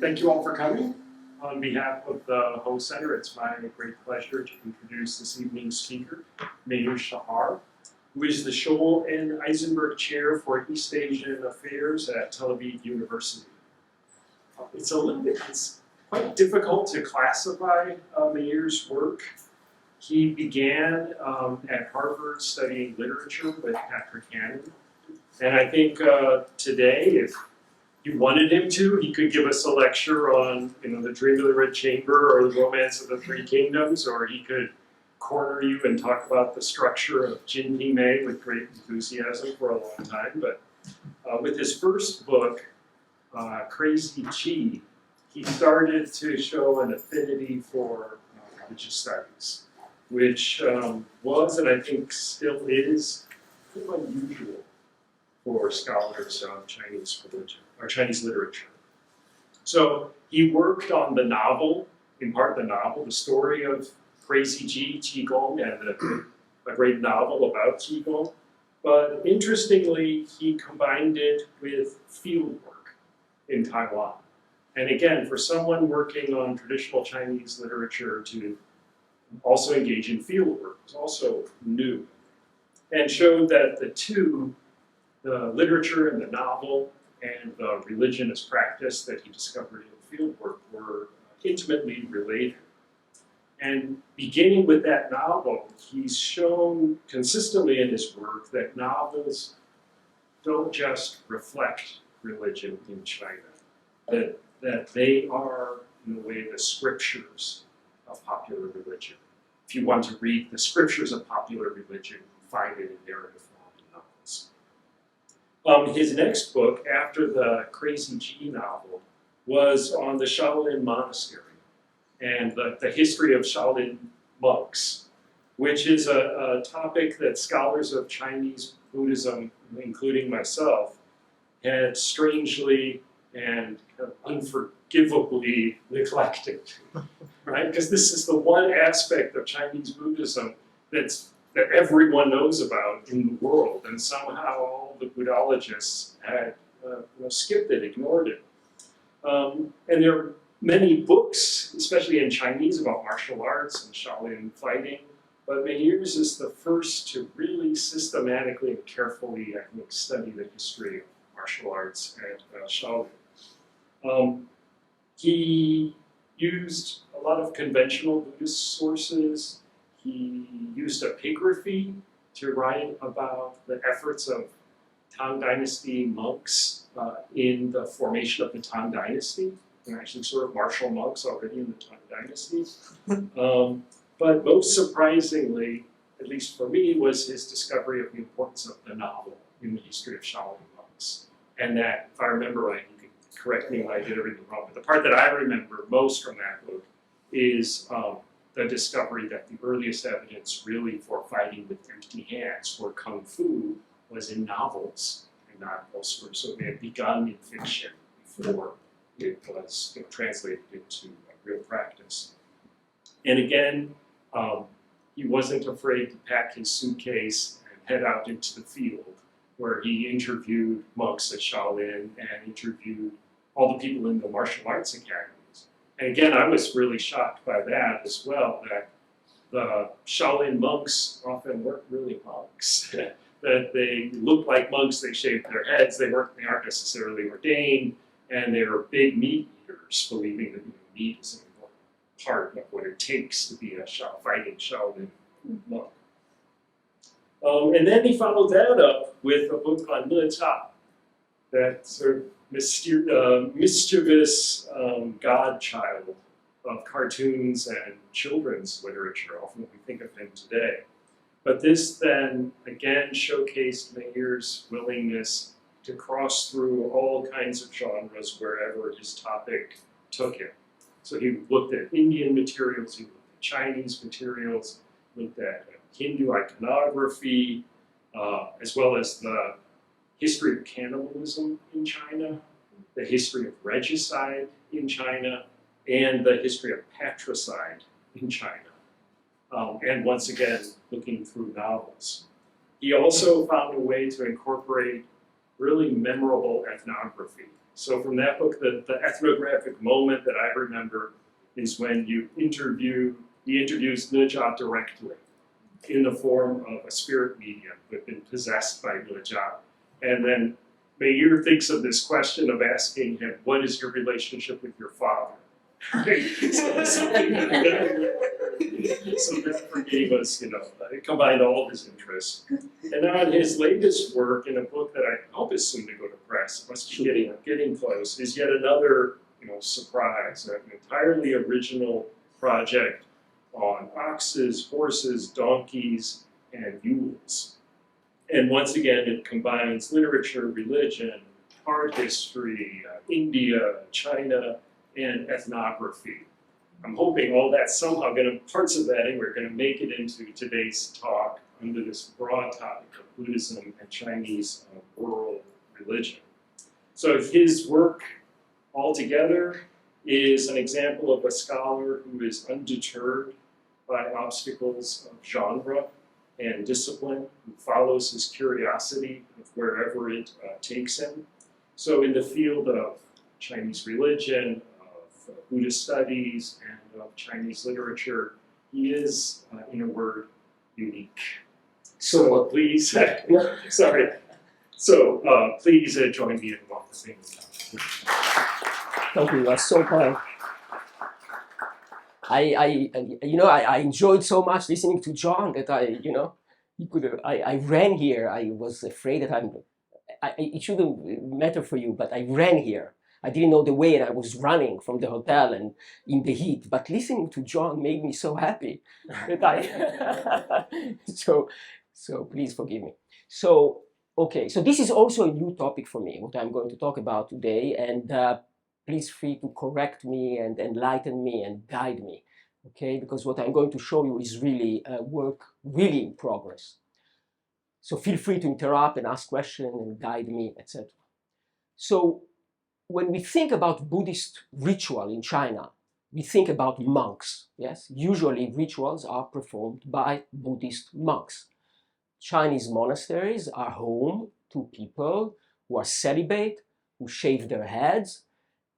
Thank you all for coming. On behalf of the Ho Center, it's my great pleasure to introduce this evening's speaker, Meir Shahar, who is the Scholl and Eisenberg Chair for East Asian Affairs at Tel Aviv University. It's quite difficult to classify Meir's work. He began at Harvard studying literature with Patrick Hannon. And I think today, if you wanted him to, he could give us a lecture on, the Dream of the Red Chamber or the Romance of the Three Kingdoms, or he could corner you and talk about the structure of Jin Hime with great enthusiasm for a long time. But with his first book, Crazy Chi, he started to show an affinity for religious studies, which was, and I think still is, unusual for scholars of Chinese religion or Chinese literature. So he worked on the novel, in part the novel, the story of Crazy Chi, Qigong, and a great novel about Qigong. But interestingly, he combined it with field work in Taiwan. And again, for someone working on traditional Chinese literature to also engage in field work was also new, and showed that the two, the literature and the novel and the religion as practice that he discovered in fieldwork, were intimately related. And beginning with that novel, he's shown consistently in his work that novels don't just reflect religion in China, that they are, in a way, the scriptures of popular religion. If you want to read the scriptures of popular religion, you find it in narrative form in novels. His next book, after the Crazy Chi novel, was on the Shaolin Monastery and the history of Shaolin monks, which is a topic that scholars of Chinese Buddhism, including myself, had strangely and unforgivably neglected, right? Because this is the one aspect of Chinese Buddhism that everyone knows about in the world, and somehow all the Buddhologists had skipped it, ignored it. And there are many books, especially in Chinese, about martial arts and Shaolin fighting, but Meir's is the first to really systematically and carefully, I think, study the history of martial arts and Shaolin. He used a lot of conventional Buddhist sources. He used epigraphy to write about the efforts of Tang Dynasty monks in the formation of the Tang Dynasty. They're actually sort of martial monks already in the Tang Dynasty. But most surprisingly, at least for me, was his discovery of the importance of the novel in the history of Shaolin monks. And that, if I remember right, you can correct me when I did everything wrong, but the part that I remember most from that book is the discovery that the earliest evidence really for fighting with empty hands for Kung Fu was in novels and not elsewhere. So it had begun in fiction before it was translated into real practice. And again, he wasn't afraid to pack his suitcase and head out into the field, where he interviewed monks at Shaolin and interviewed all the people in the martial arts academies. And again, I was really shocked by that as well, that the Shaolin monks often weren't really monks. That they looked like monks, they shaved their heads, they aren't necessarily ordained, and they were big meat eaters, believing that meat is an important part of what it takes to be a fighting Shaolin monk. And then he followed that up with a book on Le Ta, that sort of mischievous godchild of cartoons and children's literature, often we think of him today. But this then, again, showcased Meir's willingness to cross through all kinds of genres wherever his topic took him. So he looked at Indian materials, he looked at Chinese materials, looked at Hindu iconography, as well as the history of cannibalism in China, the history of regicide in China, and the history of patricide in China. And once again, looking through novels. He also found a way to incorporate really memorable ethnography So from that book, the ethnographic moment that I remember is when he interviews Nujia directly in the form of a spirit medium who had been possessed by Nujia. And then Meir thinks of this question of asking him, what is your relationship with your father? So something so that for me was, it combined all of his interests. And on his latest work, in a book that I hope is soon to go to press, must be getting close, is yet another surprise, an entirely original project on oxes, horses, donkeys, and mules. And once again, it combines literature, religion, art history, India, China, and ethnography. I'm hoping all that somehow parts of that anyway are going to make it into today's talk under this broad topic of Buddhism and Chinese world religion. So his work altogether is an example of a scholar who is undeterred by obstacles of genre and discipline, who follows his curiosity of wherever it takes him. So in the field of Chinese religion, of Buddhist studies, and of Chinese literature, he is, in a word, unique. So please, sorry. So please join me in welcoming. Thank you. That's so kind. I enjoyed so much listening to John that I ran here. I was afraid that it shouldn't matter for you, but I ran here. I didn't know the way, and I was running from the hotel and in the heat. But listening to John made me so happy that so please forgive me. So this is also a new topic for me, what I'm going to talk about today, and please free to correct me and enlighten me and guide me, okay? Because what I'm going to show you is really work really in progress. So feel free to interrupt and ask questions and guide me, etc. So when we think about Buddhist ritual in China, we think about monks, yes? Usually rituals are performed by Buddhist monks. Chinese monasteries are home to people who are celibate, who shave their heads,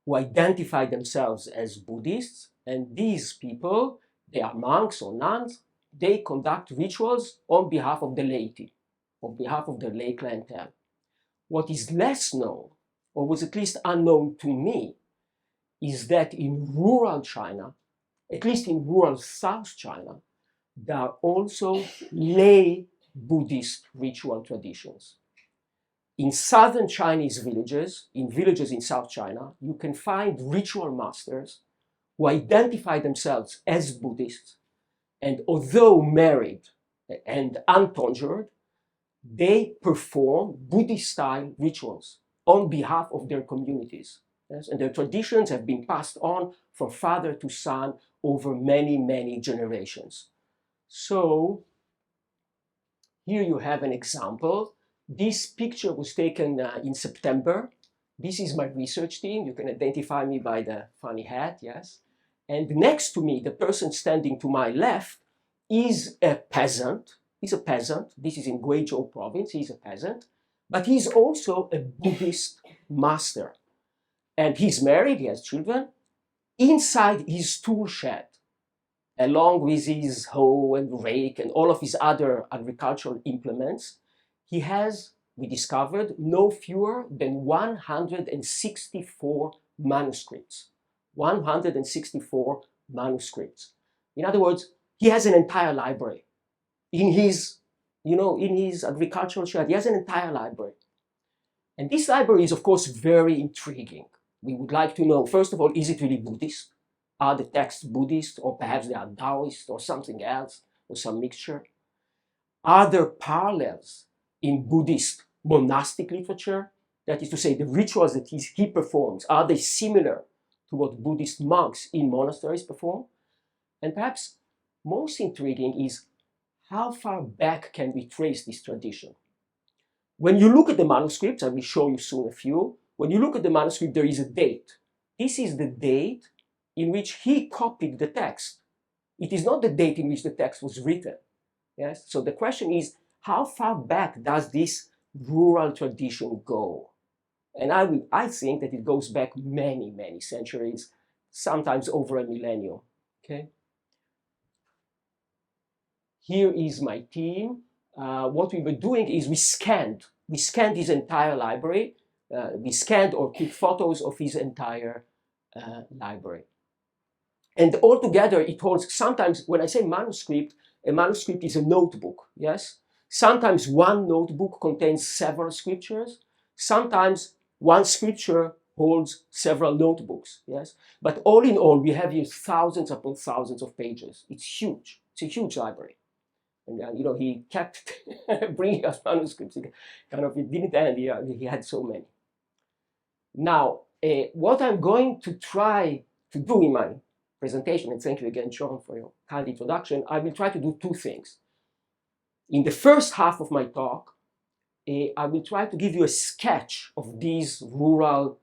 who identify themselves as Buddhists, and these people, they are monks or nuns, they conduct rituals on behalf of the laity, on behalf of the lay clientele. What is less known, or was at least unknown to me, is that in rural China, at least in rural South China, there are also lay Buddhist ritual traditions. In southern Chinese villages, in villages in South China, you can find ritual masters who identify themselves as Buddhists, and although married and untonsured, they perform Buddhist-style rituals on behalf of their communities. Yes? And their traditions have been passed on from father to son over many, many generations. So here you have an example. This picture was taken in September. This is my research team. You can identify me by the funny hat, yes. And next to me, the person standing to my left is a peasant. He's a peasant. This is in Guizhou province. He's a peasant. But he's also a Buddhist master. And he's married, he has children. Inside his tool shed, along with his hoe and rake and all of his other agricultural implements, he has, we discovered, no fewer than 164 manuscripts. 164 manuscripts. In other words, he has an entire library. In his agricultural shed, he has an entire library. And this library is, of course, very intriguing. We would like to know, first of all, is it really Buddhist? Are the texts Buddhist, or perhaps they are Taoist or something else, or some mixture? Are there parallels in Buddhist monastic literature? That is to say, the rituals that he performs, are they similar to what Buddhist monks in monasteries perform? And perhaps most intriguing is, how far back can we trace this tradition? When you look at the manuscripts, I will show you soon a few, when you look at the manuscript, there is a date. This is the date in which he copied the text. It is not the date in which the text was written. Yes? So the question is, how far back does this rural tradition go? And I think that it goes back many, many centuries, sometimes over a millennium. Okay. Here is my team. What we were doing is we scanned his entire library. We scanned or took photos of his entire library. And altogether, it holds, sometimes when I say manuscript, a manuscript is a notebook, yes? Sometimes one notebook contains several scriptures. Sometimes one scripture holds several notebooks, yes? But all in all, we have here thousands upon thousands of pages. It's huge. It's a huge library. And you know, he kept bringing us manuscripts. It didn't end. He had so many. Now, what I'm going to try to do in my presentation, and thank you again, John, for your kind introduction, I will try to do two things. In the first half of my talk, I will try to give you a sketch of these rural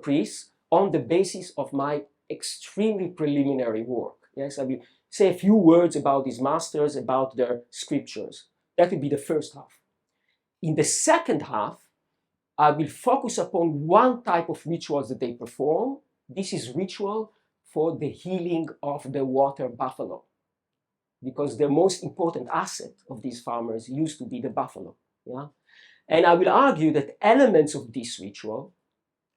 priests on the basis of my extremely preliminary work. Yes, I will say a few words about these masters, about their scriptures. That will be the first half. In the second half, I will focus upon one type of rituals that they perform. This is ritual for the healing of the water buffalo, because the most important asset of these farmers used to be the buffalo. Yeah? And I will argue that elements of this ritual,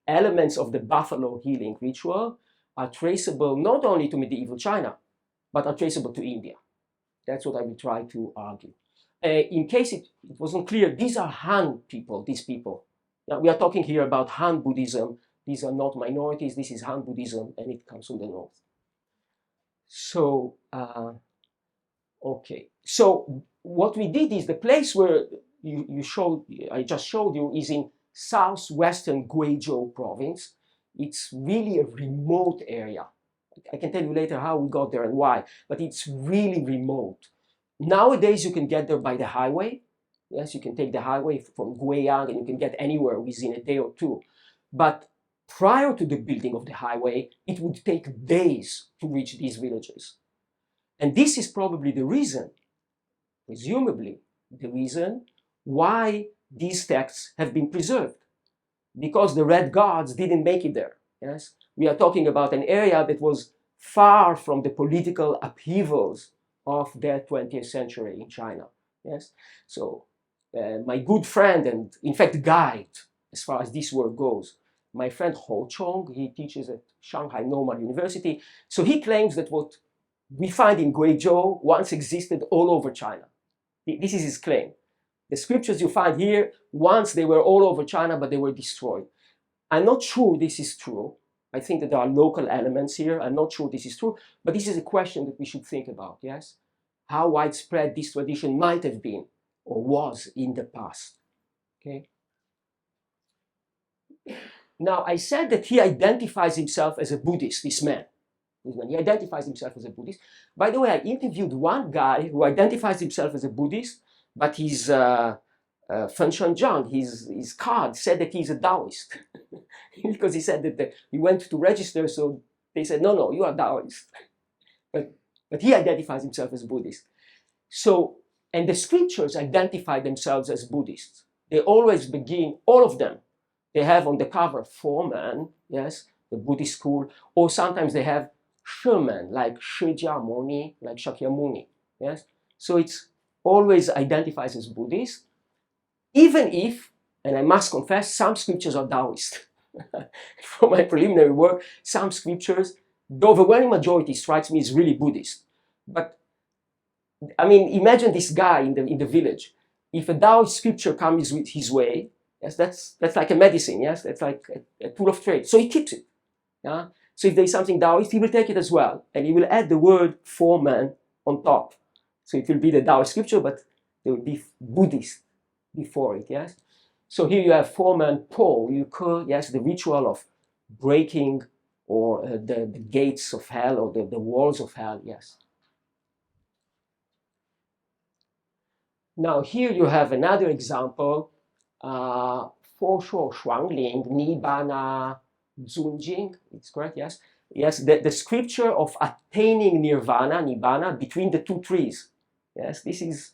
elements of the buffalo healing ritual, are traceable not only to medieval China, but are traceable to India. That's what I will try to argue. In case it wasn't clear, these are Han people, these people. Now, we are talking here about Han Buddhism. These are not minorities. This is Han Buddhism, and it comes from the north. So, okay. So what we did is the place where I just showed you is in southwestern Guizhou province. It's really a remote area. I can tell you later how we got there and why, but it's really remote. Nowadays, you can get there by the highway. Yes, you can take the highway from Guiyang and you can get anywhere within a day or two. But prior to the building of the highway, it would take days to reach these villages. And this is probably the reason, presumably the reason, why these texts have been preserved. Because the Red Guards didn't make it there. Yes, we are talking about an area that was far from the political upheavals of the 20th century in China. Yes, so my good friend and in fact guide, as far as this work goes, my friend Ho Chong, he teaches at Shanghai Normal University. So he claims that what we find in Guizhou once existed all over China. This is his claim. The scriptures you find here, once they were all over China, but they were destroyed. I'm not sure this is true. I think that there are local elements here. I'm not sure this is true, but this is a question that we should think about, yes? How widespread this tradition might have been or was in the past, okay? Now, I said that he identifies himself as a Buddhist, this man. He identifies himself as a Buddhist. By the way, I interviewed one guy who identifies himself as a Buddhist, but his Fen Shenjiang, his card said that he's a Taoist. Because he said that he went to register, so they said, no, you are Taoist. But he identifies himself as Buddhist. So, and the scriptures identify themselves as Buddhists. They always begin, all of them, they have on the cover foreman, yes, the Buddhist school, or sometimes they have shaman, like Shakyamuni, like Shakyamuni, yes. So it's always identifies as Buddhist, even if, and I must confess, some scriptures are Taoist. From my preliminary work, some scriptures, the overwhelming majority strikes me as really Buddhist. But I mean, imagine this guy in the village. If a Taoist scripture comes his way, yes, that's like a medicine, yes, that's like a tool of trade. So he keeps it. Yeah? So if there is something Taoist, he will take it as well, and he will add the word foreman on top. So it will be the Taoist scripture, but there will be Buddhist before it, yes. So here you have foreman Po, yes, the ritual of breaking or the gates of hell or the walls of hell, yes. Now here you have another example, Fo Shuo Shuangling Nibbana Zunjing, it's correct, yes? Yes, the scripture of attaining nirvana, nibbana, between the two trees. Yes, this is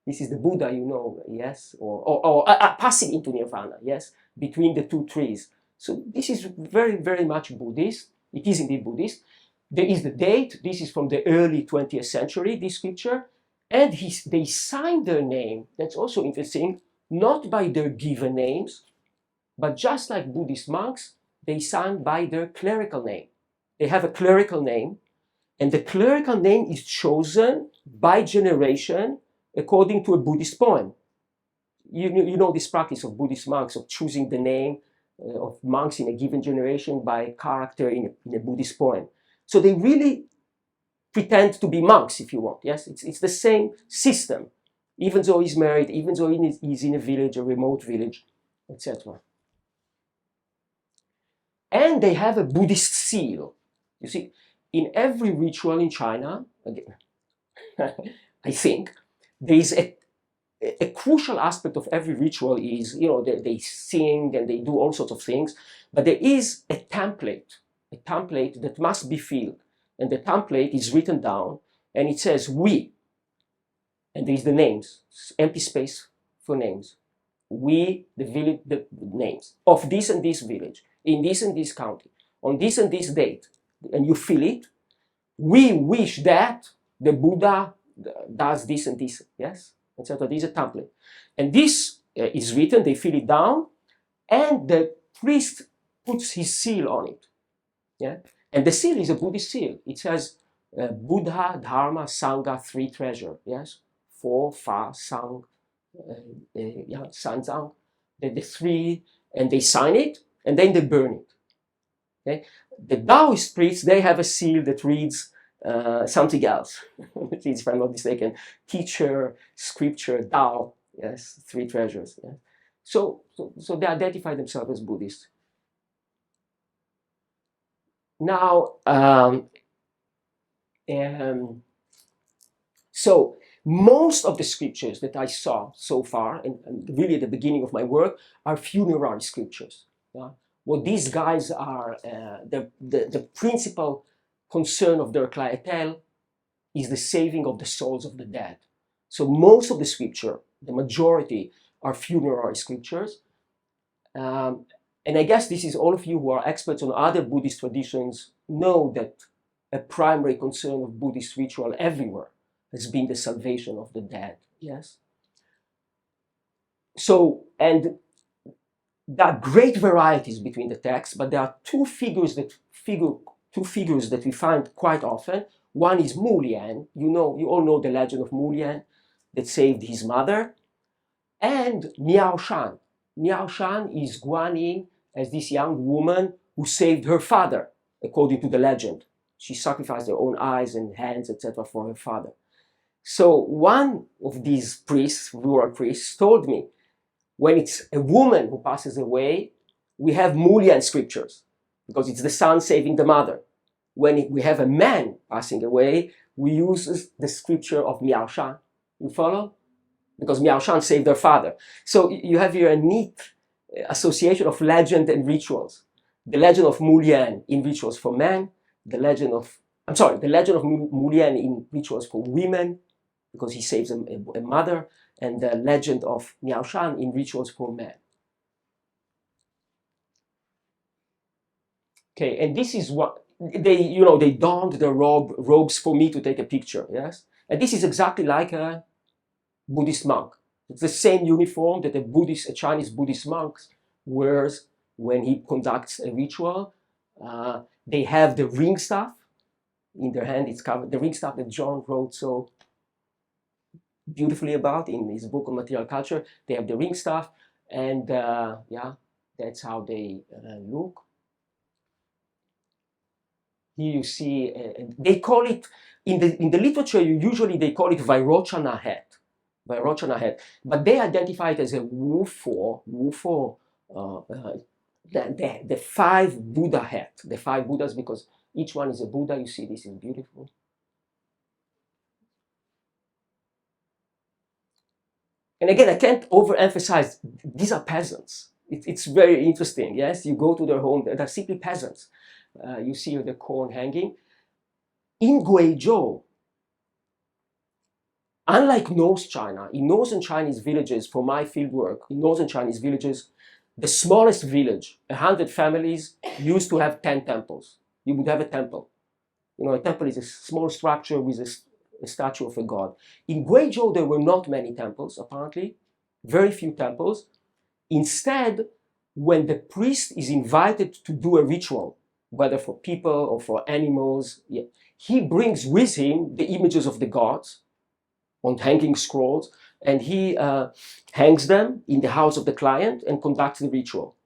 This is the Buddha, you know, yes, or passing into nirvana, yes, between the two trees. So this is very, very much Buddhist. It is indeed Buddhist. There is the date. This is from the early 20th century, this scripture. And they signed their name. That's also interesting. Not by their given names, but just like Buddhist monks, they signed by their clerical name. They have a clerical name, and the clerical name is chosen by generation according to a Buddhist poem. You know this practice of Buddhist monks of choosing the name of monks in a given generation by character in a Buddhist poem. So they really pretend to be monks, if you want. Yes, it's the same system, even though he's married, even though he's in a village, a remote village, etc. And they have a Buddhist seal. You see, in every ritual in China, again, I think, there is a crucial aspect of every ritual is, you know, they sing and they do all sorts of things, but there is a template that must be filled. And the template is written down and it says we, and there's the names, empty space for names. We, the village, the names of this and this village, in this and this county, on this and this date, and you fill it. We wish that the Buddha does this and this, yes, etc. This is a template. And this is written, they fill it down, and the priest puts his seal on it. Yeah? And the seal is a Buddhist seal. It says Buddha, Dharma, Sangha, three treasure. Yes, four, fa, sang, sanzang. The three, and they sign it, and then they burn it. Okay? The Taoist priests, they have a seal that reads something else. It reads, if I'm not mistaken, teacher, scripture, Tao. Yes, three treasures. Yeah? So they identify themselves as Buddhists. Now, so most of the scriptures that I saw so far, and really at the beginning of my work, are funerary scriptures. Yeah? What these guys are, the principal concern of their clientele is the saving of the souls of the dead. So most of the scripture, the majority, are funerary scriptures. And I guess this is all of you who are experts on other Buddhist traditions know that a primary concern of Buddhist ritual everywhere has been the salvation of the dead. Yes. So, and there are great varieties between the texts, but there are two figures that we find quite often. One is Mu Lian. You all know the legend of Mu Lian that saved his mother, and Miao Shan. Miao Shan is Guanyin as this young woman who saved her father, according to the legend. She sacrificed her own eyes and hands, etc., for her father. So one of these priests, rural priests, told me, when it's a woman who passes away, we have Mu Lian scriptures, because it's the son saving the mother. When we have a man passing away, we use the scripture of Miao Shan. You follow? Because Miao Shan saved her father. So you have here a neat association of legend and rituals. The legend of Mu Lian in rituals for men, the legend of Mu Lian in rituals for women, because he saves a mother, and the legend of Miao Shan in rituals for men. Okay, and this is what they donned their robes for me to take a picture. Yes, and this is exactly like a Buddhist monk. It's the same uniform that a Chinese Buddhist monk wears when he conducts a ritual. They have the ring staff in their hand. It's covered, the ring staff that John wrote so beautifully about in his book on material culture. They have the ring staff, and that's how they look. Here you see, they call it, in the literature, usually they call it Vairochana hat. But they identify it as a Wufo, the five Buddha hat, the five Buddhas, because each one is a Buddha. You see, this is beautiful. And again, I can't overemphasize, these are peasants. It's very interesting, yes? You go to their home, they're simply peasants. You see the corn hanging. In Guizhou, Unlike North China, in northern Chinese villages, for my fieldwork, in northern Chinese villages, the smallest village, 100 families, used to have 10 temples. You would have a temple. You know, a temple is a small structure with a statue of a god. In Guizhou, there were not many temples, apparently, very few temples. Instead, when the priest is invited to do a ritual, whether for people or for animals, he brings with him the images of the gods on hanging scrolls, and he hangs them in the house of the client and conducts the ritual.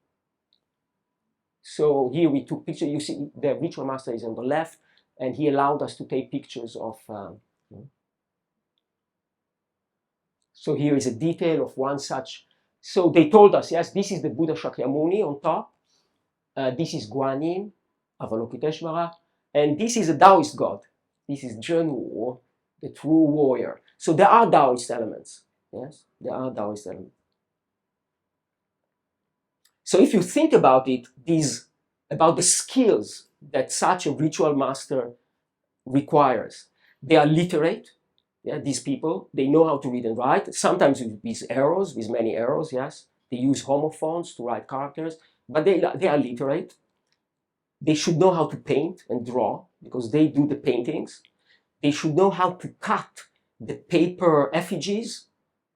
So here we took pictures. You see, the ritual master is on the left, and he allowed us to take pictures of. So here is a detail of one such. So they told us, yes, this is the Buddha Shakyamuni on top. This is Guanyin, Avalokiteshvara, and this is a Taoist god. This is Zhenwu, the true warrior. So there are Taoist elements. Yes, there are Taoist elements. So if you think about it, about the skills that such a ritual master requires, they are literate. Yeah, these people, they know how to read and write, sometimes with these arrows, with many arrows, yes. They use homophones to write characters, but they are literate. They should know how to paint and draw, because they do the paintings. They should know how to cut the paper effigies,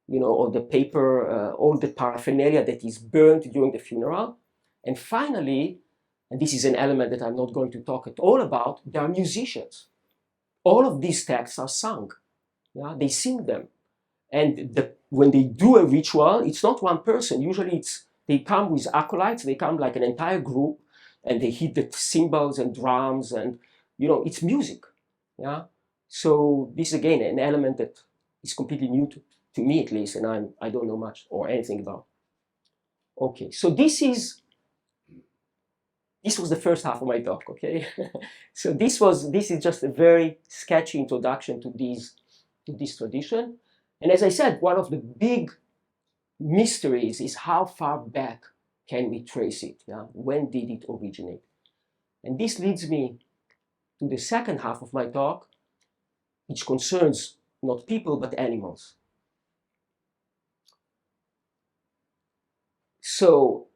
you know, or the paper, all the paraphernalia that is burned during the funeral. And finally, and this is an element that I'm not going to talk at all about, there are musicians. All of these texts are sung. Yeah, they sing them. And when they do a ritual, it's not one person. Usually they come with acolytes, they come like an entire group, and they hit the cymbals and drums, and, you know, it's music. Yeah. So this is again an element that is completely new to me, at least, and I don't know much or anything about. Okay, so this was the first half of my talk. Okay, so this is just a very sketchy introduction to this tradition, and as I said, one of the big mysteries is how far back can we trace it? Yeah, when did it originate? And this leads me to the second half of my talk, which concerns not people but animals. So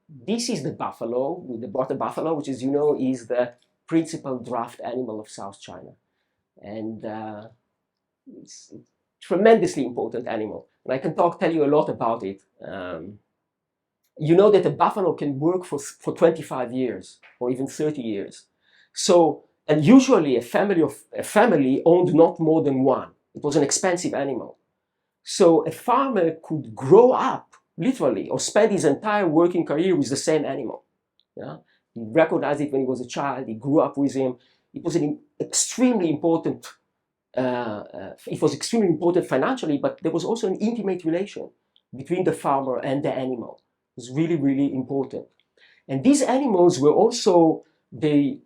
this is the buffalo, the water buffalo, which, as you know, is the principal draft animal of South China. And it's a tremendously important animal. And I can tell you a lot about it. You know that a buffalo can work for 25 years or even 30 years. So, and usually a family owned not more than one. It was an expensive animal. So a farmer could grow up literally, or spend his entire working career with the same animal. Yeah? He recognized it when he was a child, he grew up with him. It was extremely important financially, but there was also an intimate relation between the farmer and the animal. It was really, really important. And these animals were also, they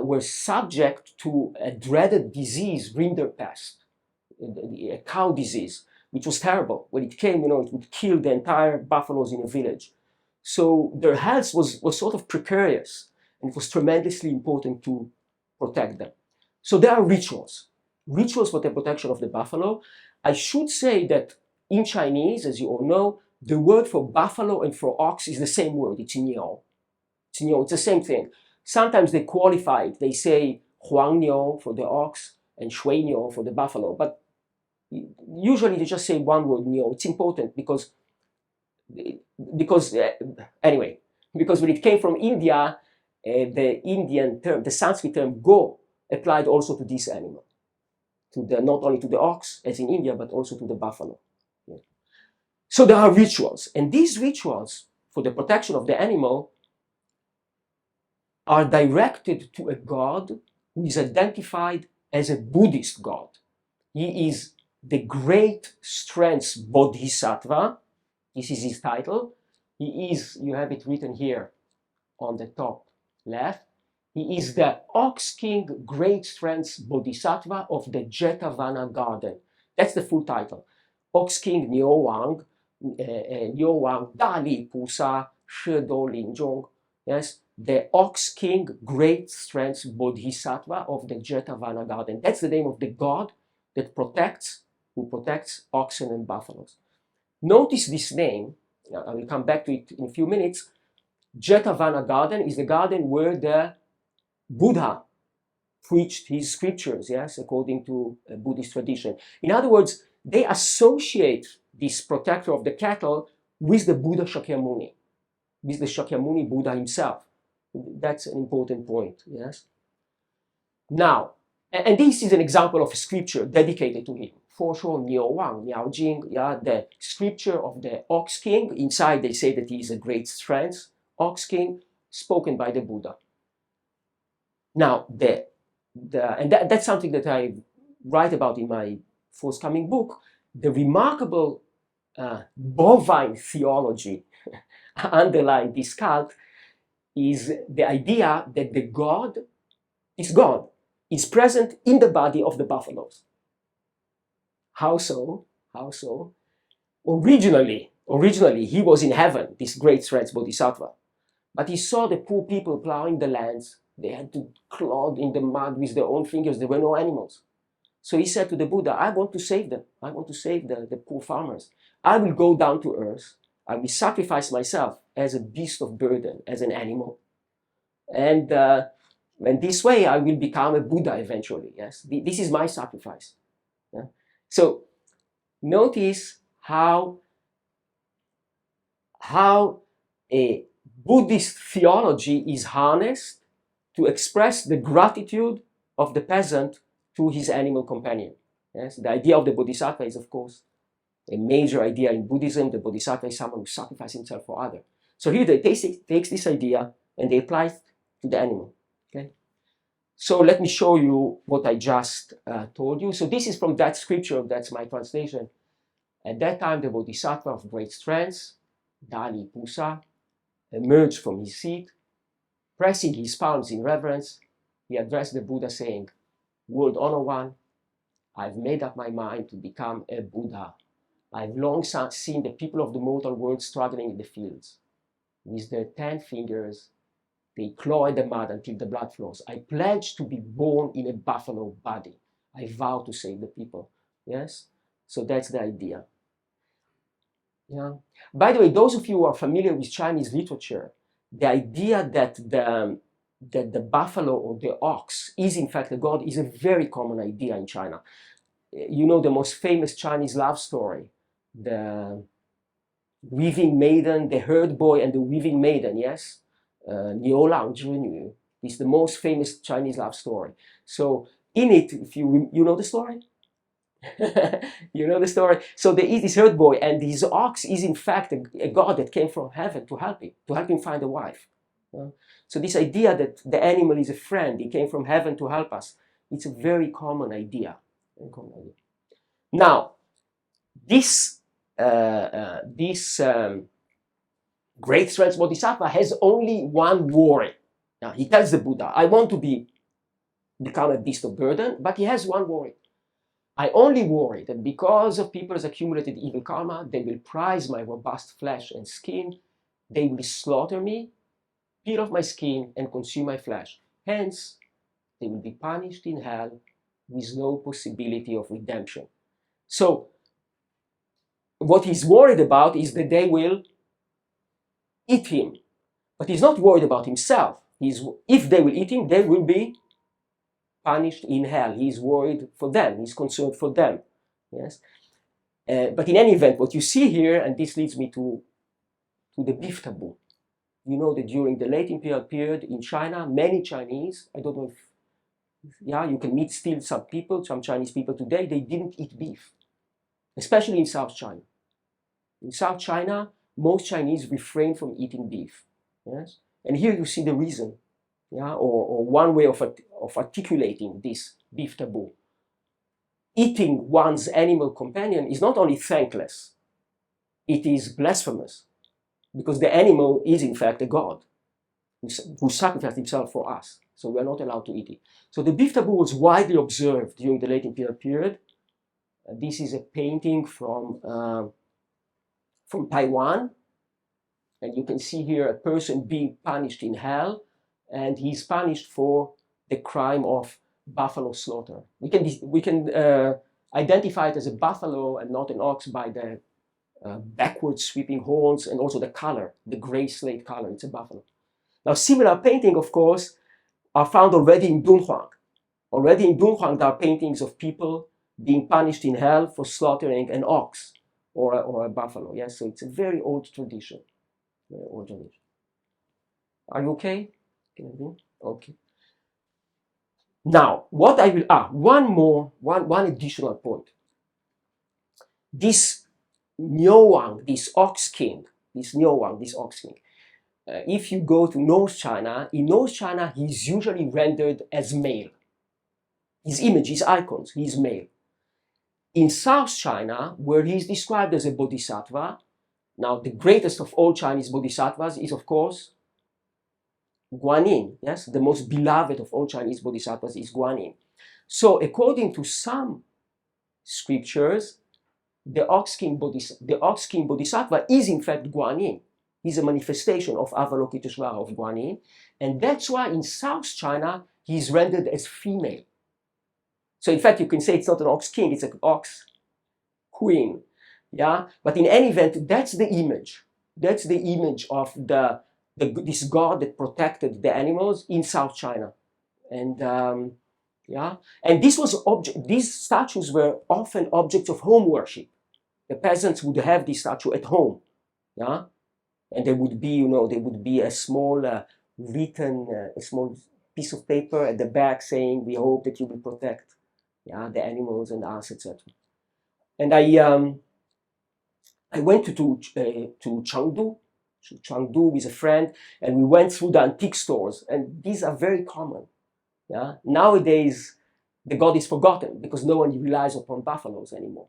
were subject to a dreaded disease, rinderpest, a cow disease, which was terrible. When it came, you know, it would kill the entire buffaloes in a village. So their health was sort of precarious, and it was tremendously important to protect them. So there are rituals for the protection of the buffalo. I should say that in Chinese, as you all know, the word for buffalo and for ox is the same word. It's niu. It's the same thing. Sometimes they qualify it. They say huang niu for the ox and shui niu for the buffalo. But usually they just say one word, niu. It's important because when it came from India, the Indian term, the Sanskrit term go, applied also to this animal, not only to the ox, as in India, but also to the buffalo. Yeah. So there are rituals, and these rituals for the protection of the animal are directed to a god who is identified as a Buddhist god. He is the great strength Bodhisattva. This is his title. He is, you have it written here on the top left, he is the Ox King Great Strength Bodhisattva of the Jetavana Garden. That's the full title. Ox King Niu Wang Dali Pusa Shido Linjong. Yes, the Ox King Great Strength Bodhisattva of the Jetavana Garden. That's the name of the god who protects oxen and buffaloes. Notice this name. I will come back to it in a few minutes. Jetavana garden is the garden where the Buddha preached his scriptures, yes, according to a Buddhist tradition. In other words, they associate this protector of the cattle with the Buddha Shakyamuni, with the Shakyamuni Buddha himself. That's an important point, yes. Now, and this is an example of a scripture dedicated to him. For sure, Niu Wang, Miao Jing, yeah, the scripture of the ox king. Inside they say that he is a great strength, ox king, spoken by the Buddha. Now, that's something that I write about in my forthcoming book. The remarkable bovine theology underlying this cult is the idea that the God is present in the body of the buffaloes. How so? How so? Originally, he was in heaven, this great strength bodhisattva. But he saw the poor people plowing the lands. They had to clod in the mud with their own fingers. There were no animals. So he said to the Buddha, I want to save them. I want to save the poor farmers. I will go down to earth. I will sacrifice myself as a beast of burden, as an animal. And this way I will become a Buddha eventually. Yes, this is my sacrifice. Yeah? So notice how a Buddhist theology is harnessed to express the gratitude of the peasant to his animal companion. Yes, the idea of the bodhisattva is, of course, a major idea in Buddhism. The bodhisattva is someone who sacrifices himself for others. So here they take this idea and they apply it to the animal. Okay. So let me show you what I just told you. So this is from that scripture. That's my translation. At that time, the bodhisattva of great strength, Dali Pusa, emerged from his seat. Pressing his palms in reverence, he addressed the Buddha saying, World Honor One, I've made up my mind to become a Buddha. I've long seen the people of the mortal world struggling in the fields. With their 10 fingers, they claw at the mud until the blood flows. I pledge to be born in a buffalo body. I vow to save the people. Yes? So that's the idea. Yeah. By the way, those of you who are familiar with Chinese literature, the idea that the buffalo or the ox is in fact a god is a very common idea in China. You know the most famous Chinese love story, the weaving maiden, the herd boy and the weaving maiden, yes? Niu Lang Zhi Nu is the most famous Chinese love story. So in it, if you know the story? You know the story? So there is this herd boy, and his ox is in fact a god that came from heaven to help him find a wife. So this idea that the animal is a friend, he came from heaven to help us, it's a very common idea. Now, this great strength bodhisattva has only one worry. Now, he tells the Buddha, I want to become a beast of burden, but he has one worry. I only worry that because of people's accumulated evil karma, they will prize my robust flesh and skin, they will slaughter me, peel off my skin, and consume my flesh. Hence, they will be punished in hell with no possibility of redemption. So, what he's worried about is that they will eat him. But he's not worried about himself. If they will eat him, they will be punished in hell. He's worried for them. He's concerned for them. Yes. But in any event, what you see here, and this leads me to the beef taboo. You know that during the late imperial period in China, many Chinese, I don't know if, you can meet still some Chinese people today, they didn't eat beef, especially in South China. In South China, most Chinese refrain from eating beef. Yes, and here you see the reason, or one way of articulating this beef taboo. Eating one's animal companion is not only thankless, it is blasphemous, because the animal is in fact a god who sacrificed himself for us, so we are not allowed to eat it. So the beef taboo was widely observed during the late imperial period. This is a painting from Taiwan, and you can see here a person being punished in hell, and he's punished for the crime of buffalo slaughter. We can identified as a buffalo and not an ox by the backward sweeping horns and also the color, the gray slate color. It's a buffalo. Now, similar painting, of course, are found already in Dunhuang. Already in Dunhuang, there are paintings of people being punished in hell for slaughtering an ox or a buffalo. Yes, so it's a very old tradition. Very old tradition. Are you okay? Can I do? Okay. Now, what I will one additional point. This Niuwang, this ox king, if you go to North China, in North China, he's usually rendered as male. His image, his icons, he's male. In South China, where he's described as a bodhisattva, now the greatest of all Chinese bodhisattvas is, of course, Guanyin. Yes, the most beloved of all Chinese bodhisattvas is Guanyin. So, according to some scriptures, the ox king bodhisattva is in fact Guanyin. He's a manifestation of Avalokiteshvara of Guanyin, and that's why in South China he's rendered as female. So in fact you can say it's not an ox king, it's an ox queen. Yeah, but in any event, that's the image. That's the image of this god that protected the animals in South China, and yeah, and these statues were often objects of home worship. The peasants would have this statue at home, yeah, and there would be a small a small piece of paper at the back saying, "We hope that you will protect, yeah, the animals and us, etc." And I went to Chengdu with a friend, and we went through the antique stores, and these are very common. Yeah, nowadays the god is forgotten because no one relies upon buffaloes anymore.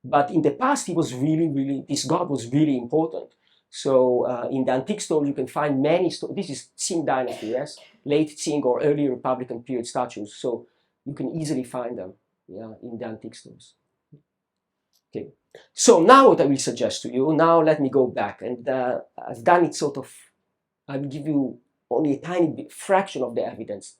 But in the past, this god was really important. So in the antique store, you can find many stores. This is Qing dynasty, yes, late Qing or early Republican period statues. So you can easily find them, yeah, in the antique stores. Okay. So now what I will suggest to you, now let me go back, and I've done it sort of, I will give you only a tiny fraction of the evidence.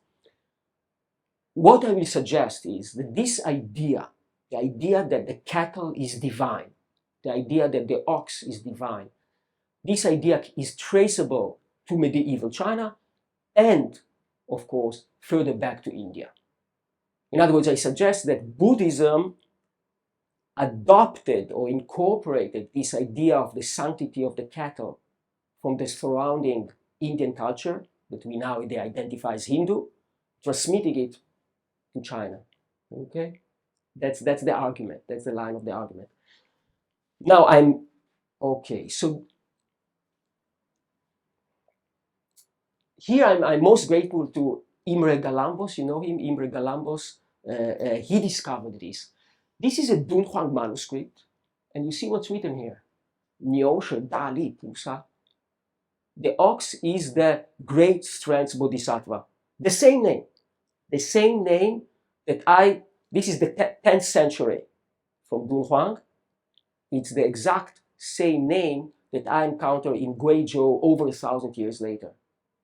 What I will suggest is that this idea, the idea that the cattle is divine, the idea that the ox is divine, this idea is traceable to medieval China and, of course, further back to India. In other words, I suggest that Buddhism adopted or incorporated this idea of the sanctity of the cattle from the surrounding Indian culture that we nowadays identify as Hindu, transmitting it to China. Okay? That's the argument. That's the line of the argument. Now so here I'm most grateful to Imre Galambos. You know him, Imre Galambos. He discovered this. This is a Dunhuang manuscript, and you see what's written here. Niu Shi Da Li Pusa. The ox is the great strength bodhisattva. The same name that this is the 10th century from Dunhuang. It's the exact same name that I encounter in Guizhou over 1,000 years later.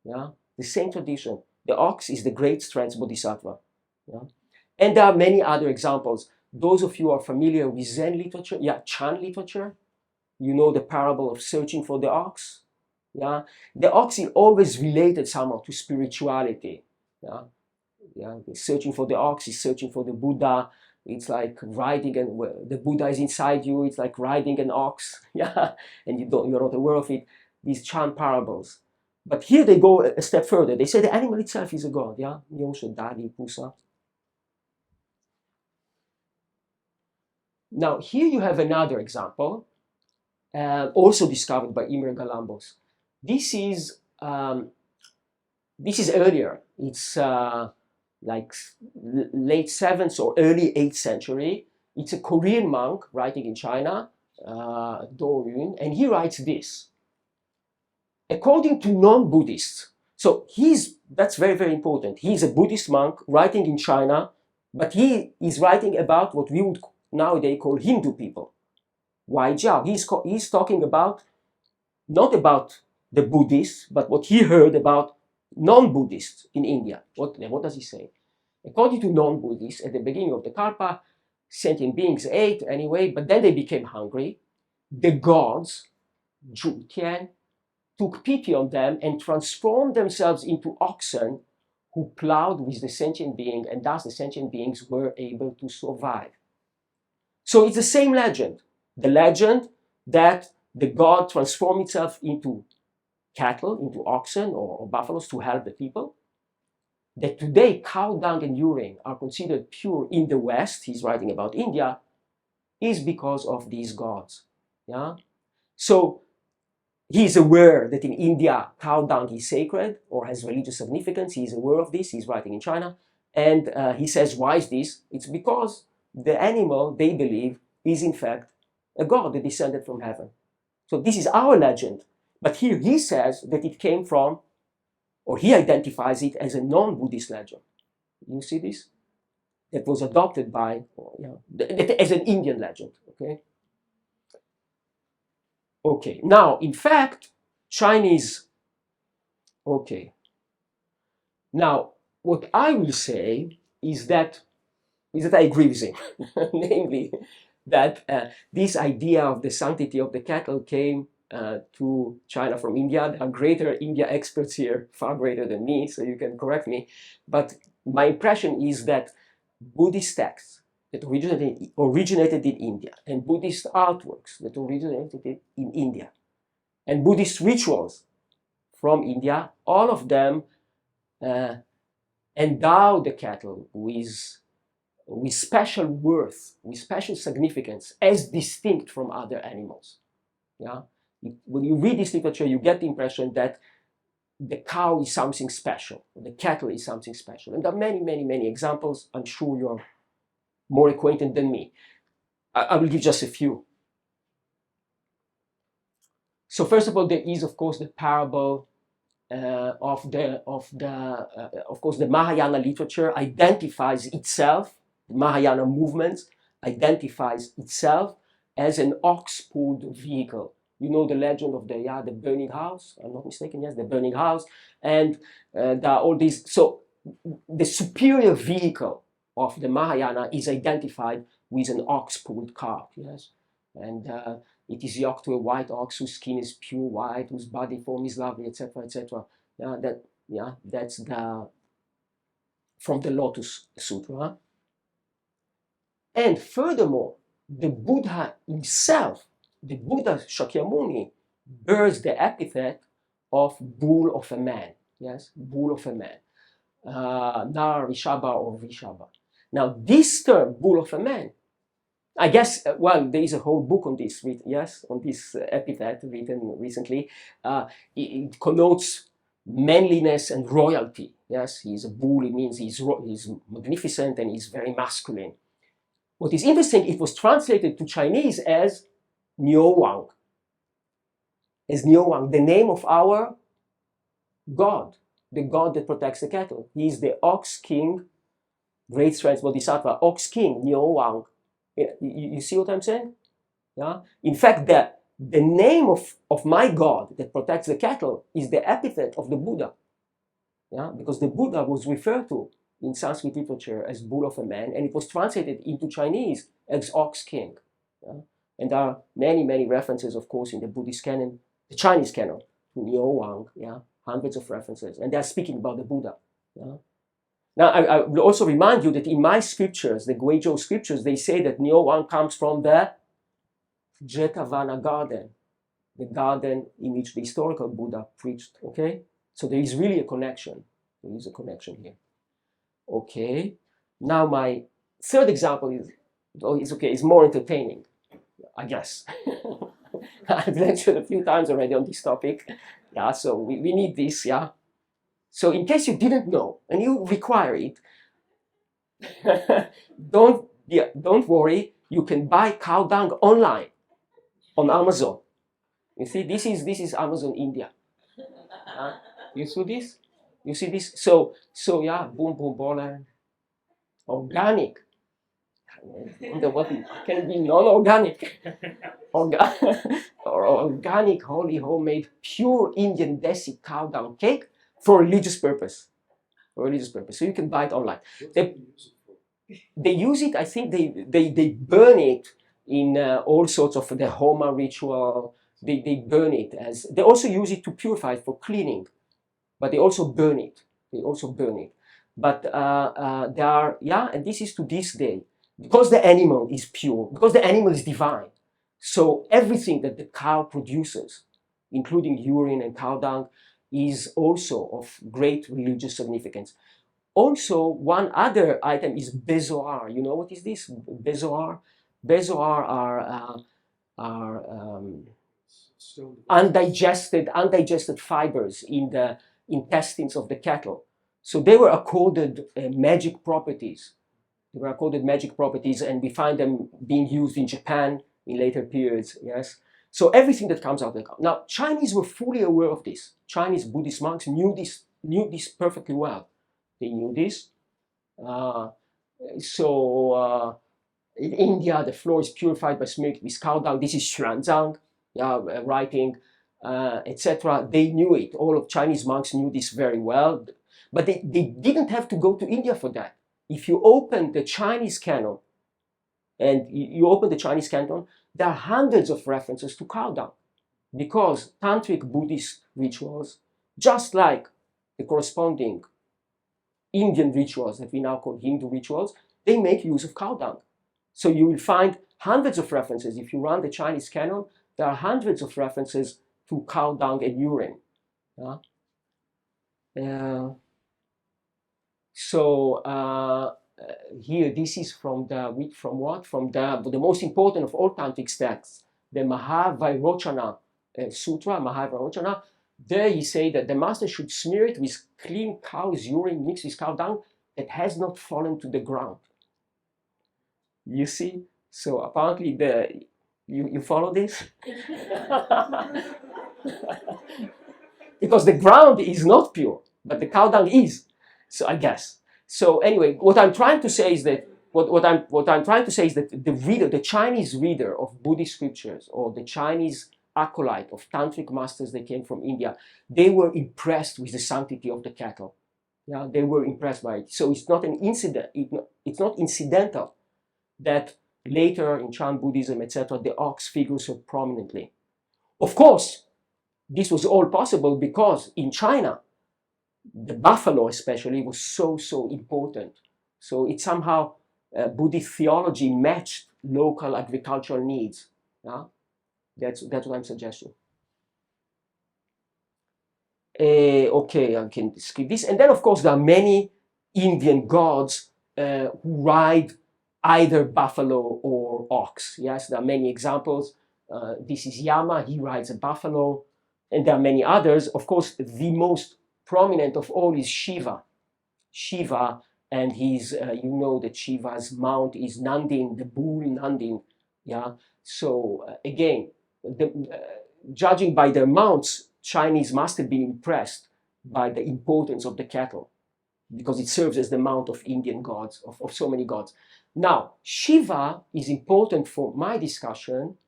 Yeah, the same tradition. The ox is the great strength bodhisattva. Yeah? And there are many other examples. Those of you who are familiar with Zen literature, yeah, Chan literature, you know the parable of searching for the ox. Yeah, the ox is always related somehow to spirituality. Yeah, yeah, searching for the ox is searching for the Buddha. It's like riding, and the Buddha is inside you. It's like riding an ox. Yeah, and you're not aware of it. These Chan parables. But here they go a step further. They say the animal itself is a god. Yeah, Yosha, Dadi, Pusa. Now here you have another example, also discovered by Imre Galambos. This is earlier. It's like late 7th or early 8th century. It's a Korean monk writing in China, Do Yun, and he writes this. According to non-Buddhists, so that's very, very important. He's a Buddhist monk writing in China, but he is writing about what we would nowadays call Hindu people. Wai Jiao. He's talking about, not about the Buddhists, but what he heard about non-Buddhists in India. What does he say? According to non-Buddhists, at the beginning of the Kalpa, sentient beings ate anyway, but then they became hungry. The gods, Zhu Tian, took pity on them and transformed themselves into oxen who plowed with the sentient being, and thus the sentient beings were able to survive. So it's the same legend. The legend that the god transformed itself into cattle, into oxen or buffaloes to help the people. That today cow dung and urine are considered pure in the West, he's writing about India, is because of these gods. Yeah? So he's aware that in India, cow dung is sacred or has religious significance. He's aware of this. He's writing in China. And he says, why is this? It's because the animal, they believe, is in fact a god that descended from heaven. So this is our legend. But here he says that it came from, or he identifies it as a non-Buddhist legend. You see this? That was adopted by, as an Indian legend. Okay. Okay, now, in fact, Chinese, okay. Now, what I will say is that I agree with him, namely that this idea of the sanctity of the cattle came to China from India. There are greater India experts here, far greater than me, so you can correct me. But my impression is that Buddhist texts that originated in India, and Buddhist artworks that originated in India, and Buddhist rituals from India, all of them endow the cattle with special worth, with special significance, as distinct from other animals. Yeah? When you read this literature, you get the impression that the cow is something special, the cattle is something special. And there are many, many, many examples. I'm sure you're more acquainted than me. I will give just a few. So first of all, there is, of course, the parable of course, the Mahayana literature identifies itself, the Mahayana movement identifies itself as an ox-pulled vehicle. You know the legend of the burning house? I'm not mistaken, yes, the burning house. And there are all these, so the superior vehicle of the Mahayana is identified with an ox-pulled cart, yes? And it is yoked to a white ox whose skin is pure white, whose body form is lovely, etc., etc. That's from the Lotus Sutra. And furthermore, the Buddha himself, the Buddha Shakyamuni, bears the epithet of bull of a man. Yes, bull of a man. Narishaba or Vishaba. Now, this term, bull of a man, I guess, well, there is a whole book on this, yes, on this epithet written recently. It connotes manliness and royalty. Yes, he's a bull, it means he's magnificent and he's very masculine. What is interesting, it was translated to Chinese as Niu Wang. As Niu Wang, the name of our God, the God that protects the cattle. He is the Ox King, great strength Bodhisattva, Ox King, Niu Wang. You see what I'm saying? Yeah. In fact, the name of my God that protects the cattle is the epithet of the Buddha. Yeah, because the Buddha was referred to in Sanskrit literature as bull of a man, and it was translated into Chinese as Ox King. Yeah? And there are many, many references, of course, in the Buddhist canon, the Chinese canon, to Niu Wang. Yeah, hundreds of references, and they are speaking about the Buddha. Yeah? Now, I will also remind you that in my scriptures, the Guizhou scriptures, they say that Niu Wang comes from the Jetavana garden, the garden in which the historical Buddha preached, okay? So there is really a connection. There is a connection here. Okay. Now my third example is more entertaining, I guess. I've lectured a few times already on this topic. Yeah, so we need this, yeah. So in case you didn't know, and you require it, don't worry, you can buy cow dung online on Amazon. You see, this is Amazon India. You see this? You see this? So yeah, boom boom baller, organic. What can it be non-organic? Or organic, wholly homemade, pure Indian desi cow dung cake for religious purpose. For religious purpose. So you can buy it online. they use it, I think they burn it in all sorts of the Homa ritual. They burn it as, they also use it to purify it for cleaning, but they also burn it. They also burn it. But there are, yeah, and this is to this day, because the animal is pure, because the animal is divine. So everything that the cow produces, including urine and cow dung, is also of great religious significance. Also, one other item is bezoar. You know what is this? Bezoar? Bezoar are undigested fibers in the intestines of the cattle. So they were accorded magic properties. They were accorded magic properties, and we find them being used in Japan in later periods. Yes. So everything that comes out of the cow. Now, Chinese were fully aware of this. Chinese Buddhist monks knew this perfectly well. They knew this. In India, the floor is purified by smearing with cow dung. This is Xuanzang, writing, etc. They knew it. All of Chinese monks knew this very well. But they didn't have to go to India for that. If you open the Chinese canon, and you open the Chinese canon, there are hundreds of references to cow dung. Because tantric Buddhist rituals, just like the corresponding Indian rituals that we now call Hindu rituals, they make use of cow dung. So you will find hundreds of references. If you run the Chinese canon, there are hundreds of references to cow dung and urine. Here, this is from the most important of all tantric texts, the Mahavairochana Sutra, Mahavairochana. There he say that the master should smear it with clean cow's urine mixed with cow dung that has not fallen to the ground. You see? So apparently you follow this? Because the ground is not pure, but the cow dung is. So I guess. So anyway, what I'm trying to say is that the reader, the Chinese reader of Buddhist scriptures, or the Chinese acolyte of tantric masters that came from India, they were impressed with the sanctity of the cattle. Yeah, they were impressed by it. So it's not an incident. It's not incidental that later in Chan Buddhism, etc., the ox figures so prominently. Of course, this was all possible because in China, the buffalo especially was so important. So it somehow Buddhist theology matched local agricultural needs. Yeah? That's what I'm suggesting. Okay, I can skip this. And then, of course, there are many Indian gods who ride either buffalo or ox. Yes, there are many examples. This is Yama, he rides a buffalo. And there are many others. Of course, the most prominent of all is Shiva. Shiva, and his, you know that Shiva's mount is Nandin, the bull Nandin. Yeah. So again, judging by their mounts, Chinese must have been impressed by the importance of the cattle, because it serves as the mount of Indian gods, of so many gods. Now, Shiva is important for my discussion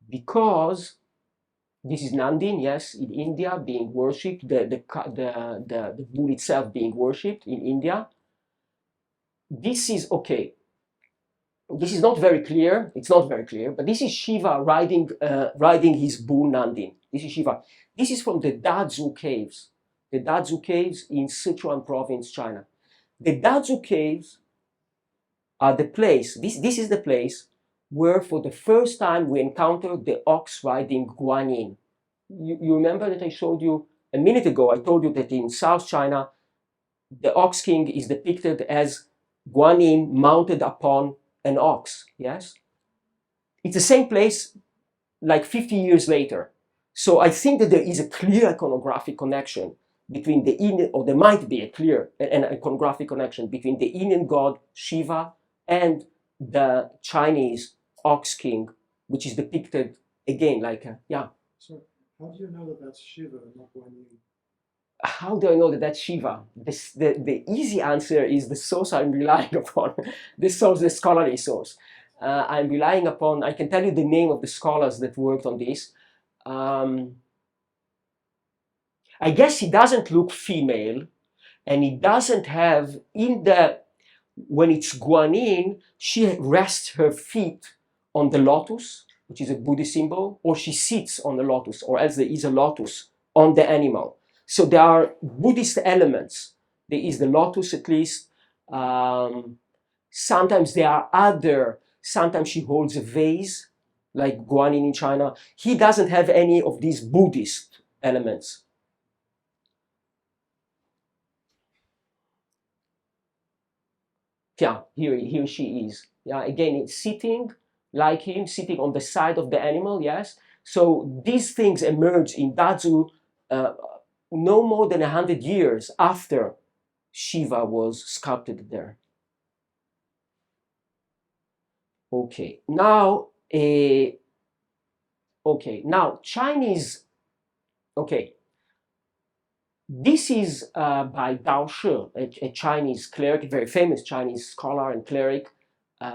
because this is Nandin, yes, in India being worshipped, the bull itself being worshipped in India. This is okay. This is not very clear. It's not very clear, but this is Shiva riding his bull Nandin. This is Shiva. This is from the Dazu caves. The Dazu caves in Sichuan province, China. The Dazu caves are the place. This is the place where, for the first time, we encountered the ox riding Guanyin. You remember that I showed you a minute ago? I told you that in South China, the ox king is depicted as Guanyin mounted upon an ox. Yes, it's the same place, like 50 years later. So I think that there is a clear iconographic connection between the Indian, or there might be a clear iconographic connection between the Indian god Shiva and the Chinese ox king, which is depicted again like yeah. So how do you know that that's Shiva and not Guanyin? How do I know that that's Shiva? The easy answer is the source I'm relying upon. This source, the scholarly source. I'm relying upon, I can tell you the name of the scholars that worked on this. I guess he doesn't look female, and he doesn't have, in the when it's Guanyin, she rests her feet on the lotus, which is a Buddhist symbol, or she sits on the lotus, or else there is a lotus on the animal. So there are Buddhist elements. There is the lotus at least. Sometimes there are other, sometimes she holds a vase, like Guanyin in China. He doesn't have any of these Buddhist elements. Yeah, here she is. Yeah, again, it's sitting like him, sitting on the side of the animal, yes. So these things emerge in Dazu no more than 100 years after Shiva was sculpted there. Okay, now, Chinese, okay, this is by Dao Shi, a Chinese cleric, a very famous Chinese scholar and cleric,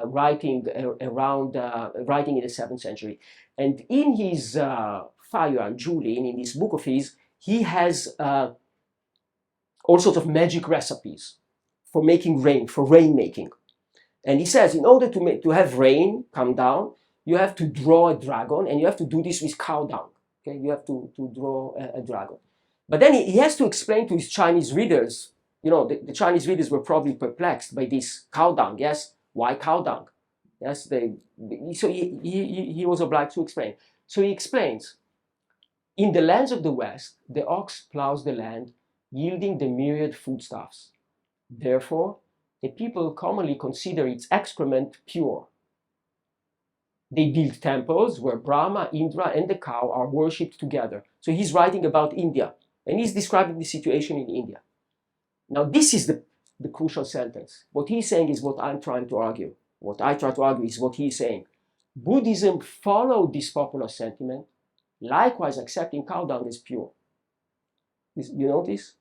writing writing in the 7th century. And in his Fayuan Julin, in this book of his, he has all sorts of magic recipes for making rain, for rain making. And he says, in order to have rain come down, you have to draw a dragon, and you have to do this with cow dung. Okay, you have to draw a dragon. But then he has to explain to his Chinese readers, the Chinese readers were probably perplexed by this cow dung. Yes, why cow dung? Yes, so he was obliged to explain. So he explains, in the lands of the West, the ox plows the land, yielding the myriad foodstuffs. Therefore, the people commonly consider its excrement pure. They build temples where Brahma, Indra, and the cow are worshipped together. So he's writing about India, and he's describing the situation in India. Now, this is the crucial sentence. What he's saying is what I'm trying to argue. What I try to argue is what he's saying. Buddhism followed this popular sentiment, likewise accepting cow dung as pure. You notice?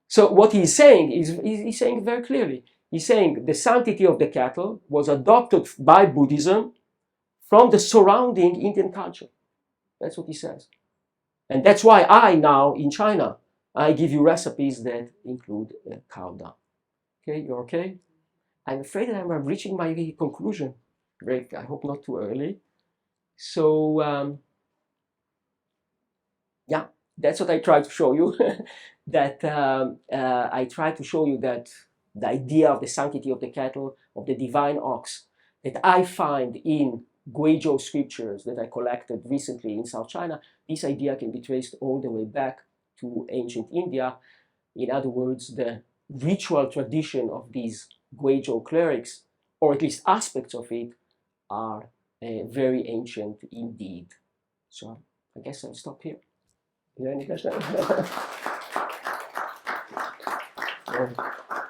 So what he's saying is, he's saying very clearly, he's saying the sanctity of the cattle was adopted by Buddhism from the surrounding Indian culture. That's what he says. And that's why I now, in China, I give you recipes that include cow dung. Okay, you're okay? I'm afraid that I'm reaching my conclusion. Great, I hope not too early. So, yeah, that's what I try to show you. That I try to show you that the idea of the sanctity of the cattle, of the divine ox, that I find in Guizhou scriptures that I collected recently in South China, this idea can be traced all the way back to ancient India. In other words, the ritual tradition of these Guizhou clerics, or at least aspects of it, are very ancient indeed. So I guess I'll stop here. Is there any question?